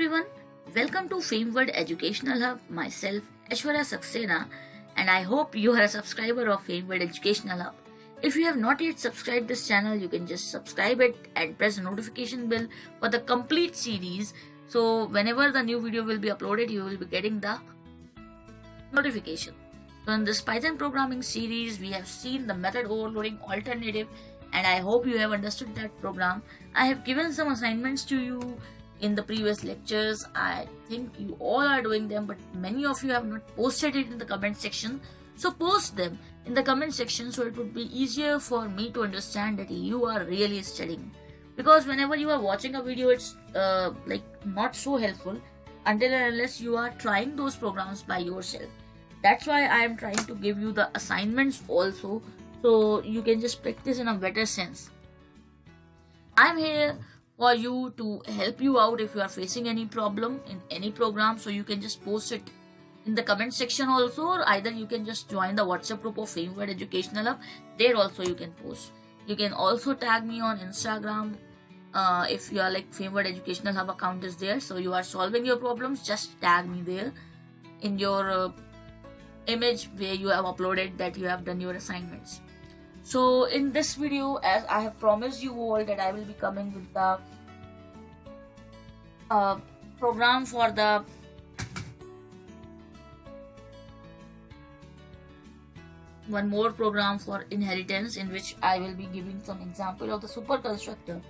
everyone, welcome to FameWorld Educational Hub. Myself, Aishwarya Saxena, and I hope you are a subscriber of FameWorld Educational Hub. If you have not yet subscribed this channel, you can just subscribe it and press the notification bell for the complete series. So whenever the new video will be uploaded, you will be getting the notification. So in this Python programming series, we have seen the method overloading alternative, and I hope you have understood that program. I have given some assignments to you in the previous lectures. I think you all are doing them, but many of you have not posted it in the comment section. So post them in the comment section so it would be easier for me to understand that you are really studying. Because whenever you are watching a video, it's not so helpful until and unless you are trying those programs by yourself. That's why I am trying to give you the assignments also, so you can just practice in a better sense. I'm here for you to help you out if you are facing any problem in any program, so you can just post it in the comment section also, or either you can just join the WhatsApp group of FameWorld Educational Hub. There also you can post. You can also tag me on Instagram if you are like FameWorld Educational Hub account is there, so you are solving your problems, just tag me there in your image where you have uploaded that you have done your assignments. So in this video, as I have promised you all, that I will be coming with the program for the one more program for inheritance, in which I will be giving some example of the super constructor.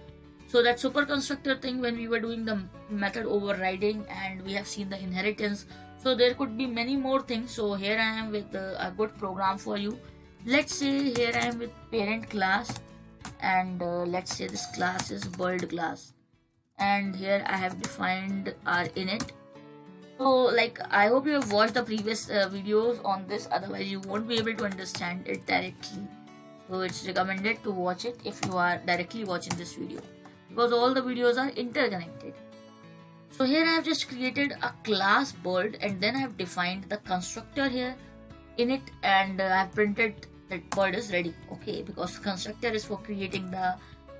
So that super constructor thing, when we were doing the method overriding and we have seen the inheritance, so there could be many more things. So here I am with a good program for you. Let's say here I am with parent class, and let's say this class is bird class, and here I have defined our init. So I hope you have watched the previous videos on this, otherwise you won't be able to understand it directly. So it's recommended to watch it if you are directly watching this video, because all the videos are interconnected. So here I have just created a class bird, and then I have defined the constructor here in it, and I have printed that bird is ready. Okay, because constructor is for creating the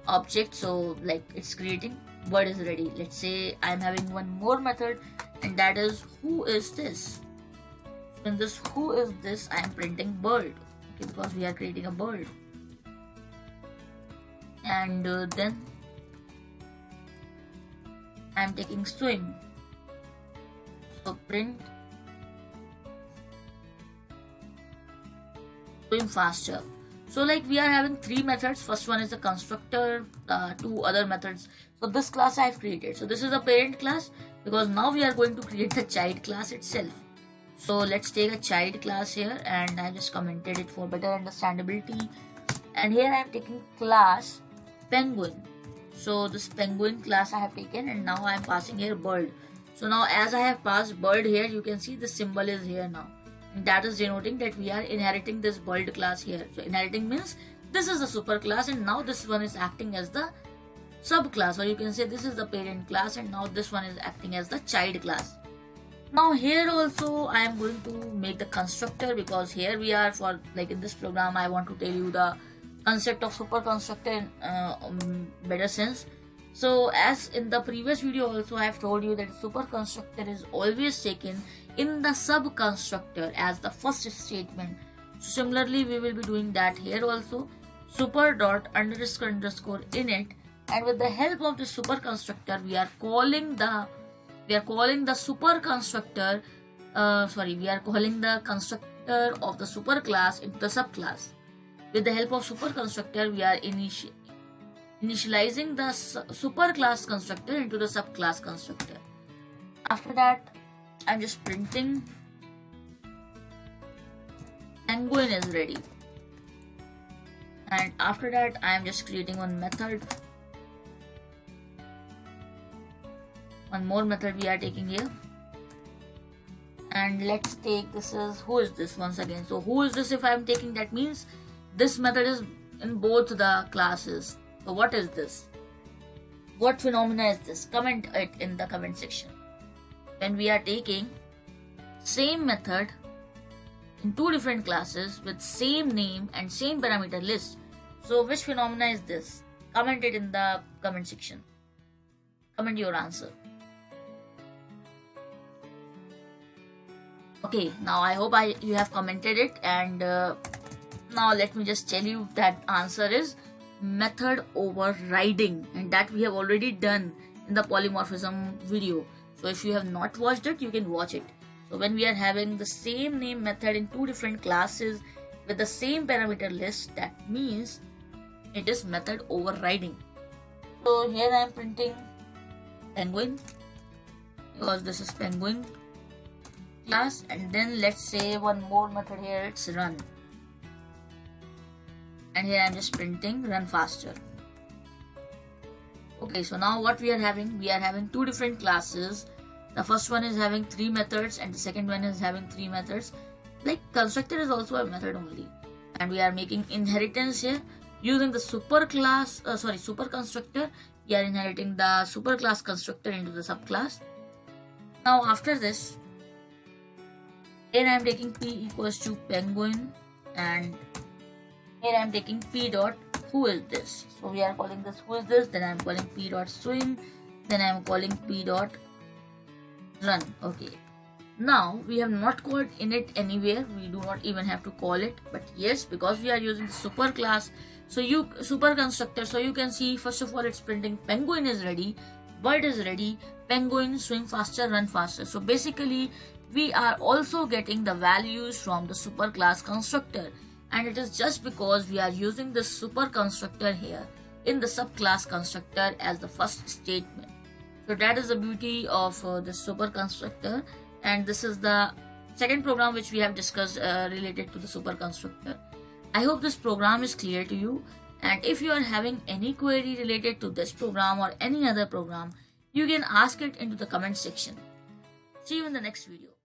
object, so it's creating bird is ready. Let's say I'm having one more method, and that is who is this. So in this who is this, I am printing bird. Okay, because we are creating a bird. And then I'm taking swim. So print swim faster. So we are having three methods. First one is the constructor, two other methods. So this class I have created. So this is the parent class, because now we are going to create the child class itself. So let's take a child class here, and I just commented it for better understandability. And here I am taking class penguin. So this penguin class I have taken, and now I am passing here bird. So now as I have passed bird here, you can see the symbol is here now, and that is denoting that we are inheriting this bird class here. So inheriting means this is the super class, and now this one is acting as the subclass, or you can say this is the parent class, and now this one is acting as the child class. Now here also I am going to make the constructor, because here we are for in this program I want to tell you the concept of super constructor in better sense. So as in the previous video also I have told you that super constructor is always taken in the sub constructor as the first statement. So similarly we will be doing that here also. Super dot underscore underscore init, and with the help of the super constructor we are calling the super constructor we are calling the constructor of the super class into the subclass. With the help of super constructor, we are initializing the super class constructor into the subclass constructor. After that, I'm just printing penguin is ready. And after that, I'm just creating one method. One more method we are taking here. And let's take this is who is this once again. So who is this if I'm taking, that means this method is in both the classes. So what is this? What phenomena is this? Comment it in the comment section. When we are taking same method in two different classes with same name and same parameter list, so which phenomena is this? Comment it in the comment section. Comment your answer. Okay, now I hope you have commented it, and now let me just tell you that answer is method overriding, and that we have already done in the polymorphism video. So if you have not watched it, you can watch it. So when we are having the same name method in two different classes with the same parameter list, that means it is method overriding. So here I am printing penguin because this is penguin class, and then let's say one more method here, it's run, and here I'm just printing run faster. Okay, so now what we are having two different classes. The first one is having 3 methods and the second one is having 3 methods. Like constructor is also a method only, and we are making inheritance here using the super constructor. We are inheriting the super class constructor into the subclass. Now after this, here I am taking p equals to penguin, and here I am taking p dot who is this. So we are calling this who is this, then I am calling p dot swing, then I am calling p dot run. Okay, now we have not called init anywhere, we do not even have to call it, but yes, because we are using the super class, so super constructor, so you can see first of all it's printing penguin is ready, bird is ready, penguin, swing faster, run faster. So basically we are also getting the values from the super class constructor, and it is just because we are using the super constructor here in the subclass constructor as the first statement. So that is the beauty of the super constructor, and this is the second program which we have discussed related to the super constructor. I hope this program is clear to you, and if you are having any query related to this program or any other program, you can ask it into the comment section. See you in the next video.